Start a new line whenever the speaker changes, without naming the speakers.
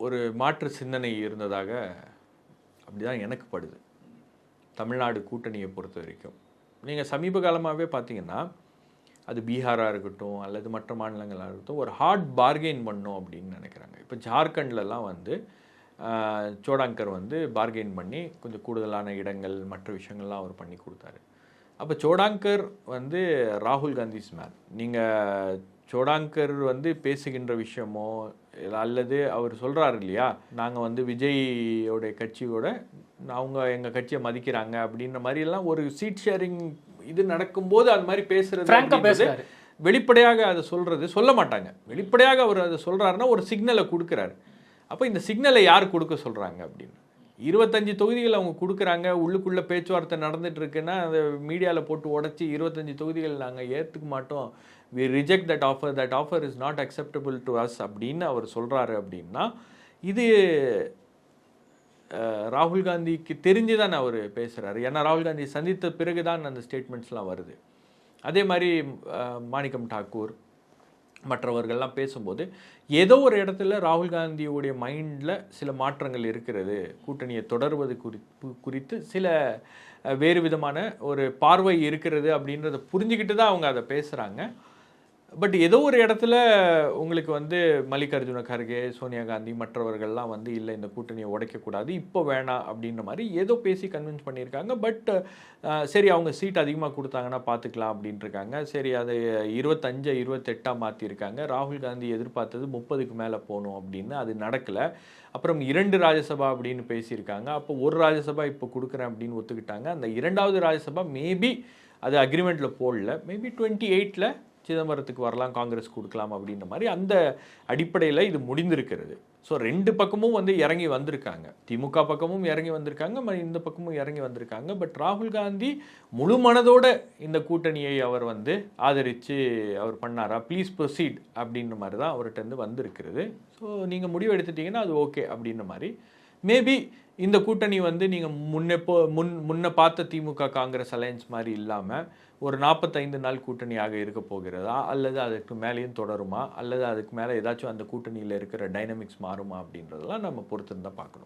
ஒரு மாற்று சிந்தனை இருந்ததாக அப்படிதான் எனக்கு படுது தமிழ்நாடு கூட்டணியை பொறுத்த வரைக்கும். நீங்கள் சமீப காலமாகவே பார்த்தீங்கன்னா அது பீகாராக இருக்கட்டும் அல்லது மற்ற மாநிலங்களாக இருக்கட்டும் ஒரு ஹார்ட் பார்கெயின் பண்ணோம் அப்படின்னு நினைக்கிறாங்க. இப்போ ஜார்க்கண்ட்லலாம் வந்து சோடாங்கர் வந்து பார்கெயின் பண்ணி கொஞ்சம் கூடுதலான இடங்கள் மற்ற விஷயங்கள்லாம் அவர் பண்ணி கொடுத்தாரு. அப்போ சோடாங்கர் வந்து ராகுல் காந்திஸ் மேன். நீங்கள் சோடாங்கர் வந்து பேசுகின்ற விஷயமோ அல்லது அவர் சொல்கிறாரு இல்லையா, நாங்கள் வந்து விஜயோடைய கட்சியோட அவங்க எங்கள் கட்சியை மதிக்கிறாங்க அப்படின்ற மாதிரிலாம் ஒரு சீட் ஷேரிங் இது நடக்கும்போது அது மாதிரி பேசுறது வெளிப்படையாக அதை சொல்ல மாட்டாங்க. வெளிப்படையாக அவர் அதை சொல்கிறாருன்னா ஒரு சிக்னலை கொடுக்குறாரு. அப்போ இந்த சிக்னலை யார் கொடுக்க சொல்கிறாங்க அப்படின்னு 25 தொகுதிகள் அவங்க கொடுக்குறாங்க. உள்ளுக்குள்ளே பேச்சுவார்த்தை நடந்துட்டு இருக்குன்னா அதை மீடியாவில் போட்டு உடச்சி 25 தொகுதிகள் நாங்கள் ஏற்றுக்க மாட்டோம், we reject that offer is not acceptable to us அப்படின்னு அவர் சொல்கிறாரு. அப்படின்னா இது ராகுல் காந்திக்கு தெரிஞ்சு தான் அவர் பேசுகிறாரு. ஏன்னா ராகுல் காந்தி சந்தித்த பிறகு தான் அந்த ஸ்டேட்மெண்ட்ஸ்லாம் வருது. அதே மாதிரி மாணிக்கம் தாக்கூர் மற்றவர்கள்லாம் பேசும்போது ஏதோ ஒரு இடத்துல ராகுல் காந்தியோடைய மைண்டில் சில மாற்றங்கள் இருக்கிறது, கூட்டணியை தொடர்வது குறித்து சில வேறு விதமான ஒரு பார்வை இருக்கிறது அப்படின்றத புரிஞ்சுக்கிட்டு தான் அவங்க அதை பேசுகிறாங்க. பட் ஏதோ ஒரு இடத்துல உங்களுக்கு வந்து மல்லிகார்ஜுன கர்கே, சோனியா காந்தி மற்றவர்கள்லாம் வந்து இல்லை இந்த கூட்டணியை உடைக்கக்கூடாது, இப்போ வேணாம் அப்படின்ற மாதிரி ஏதோ பேசி கன்வின்ஸ் பண்ணியிருக்காங்க. பட் சரி அவங்க சீட் அதிகமாக கொடுத்தாங்கன்னா பார்த்துக்கலாம் அப்படின்ட்டு இருக்காங்க. சரி அது 25 28 மாற்றிருக்காங்க. ராகுல் காந்தி எதிர்பார்த்தது 30க்கு மேலே போகணும் அப்படின்னு, அது நடக்கலை. அப்புறம் 2 ராஜ்யசபா அப்படின்னு பேசியிருக்காங்க. அப்போ ஒரு ராஜ்யசபா இப்போ கொடுக்குறேன் அப்படின்னு ஒத்துக்கிட்டாங்க. அந்த 2வது ராஜ்யசபா மேபி அது அக்ரிமெண்ட்டில் போடல, மேபி 28ல் சிதம்பரத்துக்கு வரலாம், காங்கிரஸ் கொடுக்கலாம் அப்படின்ற மாதிரி அந்த அடிப்படையில் இது முடிந்திருக்கிறது. ஸோ 2 பக்கமும் வந்து இறங்கி வந்திருக்காங்க. திமுக பக்கமும் இறங்கி வந்திருக்காங்க, இந்த பக்கமும் இறங்கி வந்திருக்காங்க. பட் ராகுல் காந்தி முழு மனதோட இந்த கூட்டணியை அவர் வந்து ஆதரித்து அவர் பண்ணாரா, ப்ளீஸ் ப்ரொசீட் அப்படின்ற மாதிரி தான் அவர்கிட்ட வந்திருக்கிறது. ஸோ நீங்கள் முடிவு எடுத்துட்டீங்கன்னா அது ஓகே அப்படின்ற மாதிரி. மேபி இந்த கூட்டணி வந்து நீங்கள் முன்ன பார்த்த திமுக காங்கிரஸ் அலையன்ஸ் மாதிரி இல்லாமல் ஒரு 45 நாள் கூட்டணியாக இருக்க போகிறதா, அல்லது அதுக்கு மேலேயும் தொடருமா, அல்லது அதுக்கு மேலே ஏதாச்சும் அந்த கூட்டணியில் இருக்கிற டைனமிக்ஸ் மாறுமா அப்படின்றதெல்லாம் நம்ம பொறுத்திருந்தால் பார்க்கணும்.